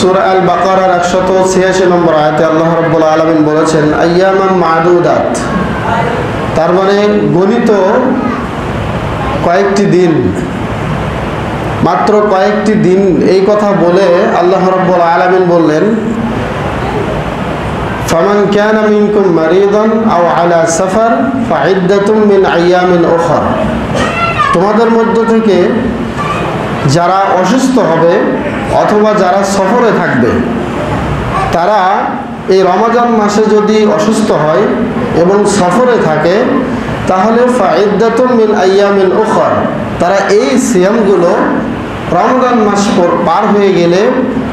সূরা আল বাকারার 186 নম্বর আয়াতে আল্লাহ রাব্বুল আলামিন বলেছেন আইয়ামান মা'দুদাত, তার মানে গণিত কয়েকটি দিন, মাত্র কয়েকটি দিন। এই কথা বলে আল্লাহ রাব্বুল আলামিন বললেন ফামান কানা মিনকুম মারিদান আও আলা সাফার ফাইদ্দাতুম মিন আইয়ামিন উখর, তোমাদের মধ্য থেকে যারা অসুস্থ হবে অথবা যারা সফরে থাকবে তারা এই রমজান মাসে যদি অসুস্থ হয় এবং সফরে থাকে তাহলে ফাইদ্দাতুম মিন আইয়ামিন উখর, তারা এই সিয়ামগুলো রমজান মাস পার হয়ে গেলে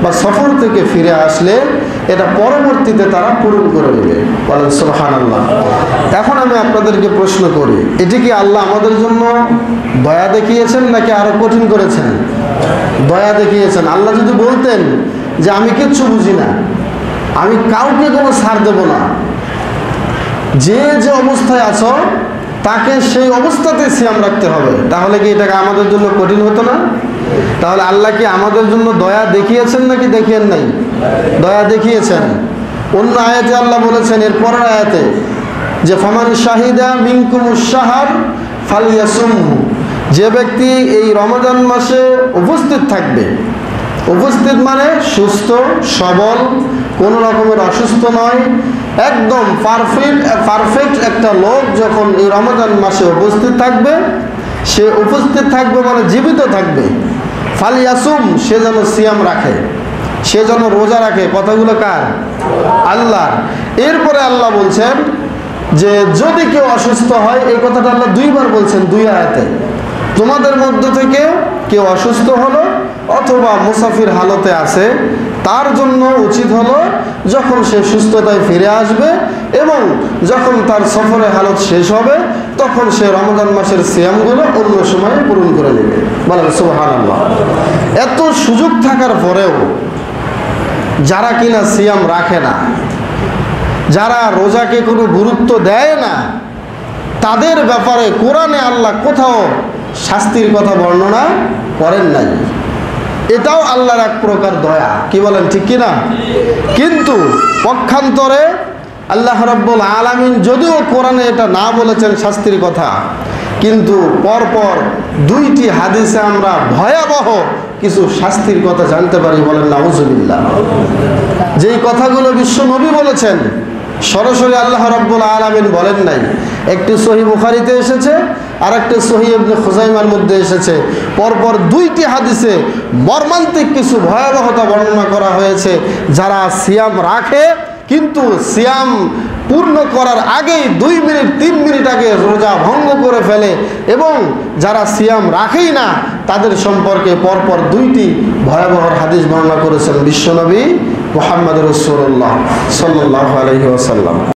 বা সফর থেকে ফিরে আসলে এটা পরবর্তীতে তারা পূরণ করে নেবে। বলেন সুবহানাল্লাহ। এখন আমি আপনাদেরকে প্রশ্ন করি, এটি কি আল্লাহ আমাদের জন্য দয়া দেখিয়েছেন নাকি আরো কঠিন করেছেন? দয়া দেখিয়েছেন। আল্লাহ যদি বলতেন যে আমি কিচ্ছু বুঝি না, আমি কাউকে কোনো ছাড় দেব না, যে যে অবস্থায় আছো তাকে সেই অবস্থাতে সিয়াম রাখতে হবে, তাহলে কি এটাকে আমাদের জন্য কঠিন হতো না? তাহলে আল্লাহ কি আমাদের জন্য দয়া দেখিয়েছেন নাকি দেখিয়েন নাই? দয়া দেখিয়েছেন। অন্য আয়াতে আল্লাহ বলেছেন, এর পরের আয়াতে, যে ফামান শাহিদা মিনকুমুশ শাহর ফালইয়াসুমহু, যে ব্যক্তি এই রমজান মাসে উপস্থিত থাকবে, উপস্থিত মানে সুস্থ সবল, কোনো রকমের অসুস্থ নয়, একদম পারফেক্ট একটা লোক যখন এই রমজান মাসে উপস্থিত থাকবে, সে উপস্থিত থাকবে মানে জীবিত থাকবে, ফালিয়াসুম, সে যেন সিয়াম রাখে, সে যেন রোজা রাখে। কথাগুলো কার? আল্লাহ। এরপরে আল্লাহ বলছেন যে যদি কেউ অসুস্থ হয়, এই কথাটা আল্লাহ দুইবার বলছেন দুই আয়াতে। তোমাদের মধ্য থেকে কেউ অসুস্থ হলো অথবা মুসাফির হালতে আছে, তার জন্য উচিত হলো যখন সে সুস্থতায় ফিরে আসবে এবং যখন তার সফরের হালত শেষ হবে তখন সে রমজান মাসের সিয়ামগুলো অন্য সময়ে পূরণ করে নেবে। বলেন সুবহানাল্লাহ। এত সুযোগ থাকার পরেও যারা কিনা সিয়াম রাখে না, যারা রোজাকে কোনো গুরুত্ব দেয় না, তাদের ব্যাপারে কোরআনে আল্লাহ কোথাও শাস্তির কথা বর্ণনা করেন নাই। এটাও আল্লাহর এক প্রকার দয়া। কি বলেন, ঠিক কিনা? কিন্তু পক্ষান্তরে আল্লাহ রাব্বুল আলামিন যদিও কোরআনে এটা না বলেছেন শাস্তির কথা, কিন্তু পরপর দুইটি হাদিসে আমরা ভয়াবহ কিছু শাস্তির কথা জানতে পারি। বলেন নাউজুবিল্লাহ। যেই কথাগুলো বিশ্ব নবী বলেছেন সরাসরি আল্লাহ রাব্বুল আলামিন বলেন নাই। একটি সহিহ বুখারীতে এসেছে আর একটি সহিহ ইবনে খুজাইমার মধ্যে এসেছে। পরপর দুইটি হাদিসে মর্মান্তিক কিছু ভয়াবহতা বর্ণনা করা হয়েছে। যারা সিয়াম রাখে কিন্তু সিয়াম পূর্ণ করার আগেই 2 মিনিট 3 মিনিট আগে রোজা ভঙ্গ করে ফেলে, এবং যারা সিয়াম রাখেই না তাদের সম্পর্কে পরপর দুইটি ভয়াবহ হাদিস বর্ণনা করেছেন বিশ্বনবী মুহাম্মদ রাসূলুল্লাহ সাল্লাল্লাহু আলাইহি ওয়াসাল্লাম।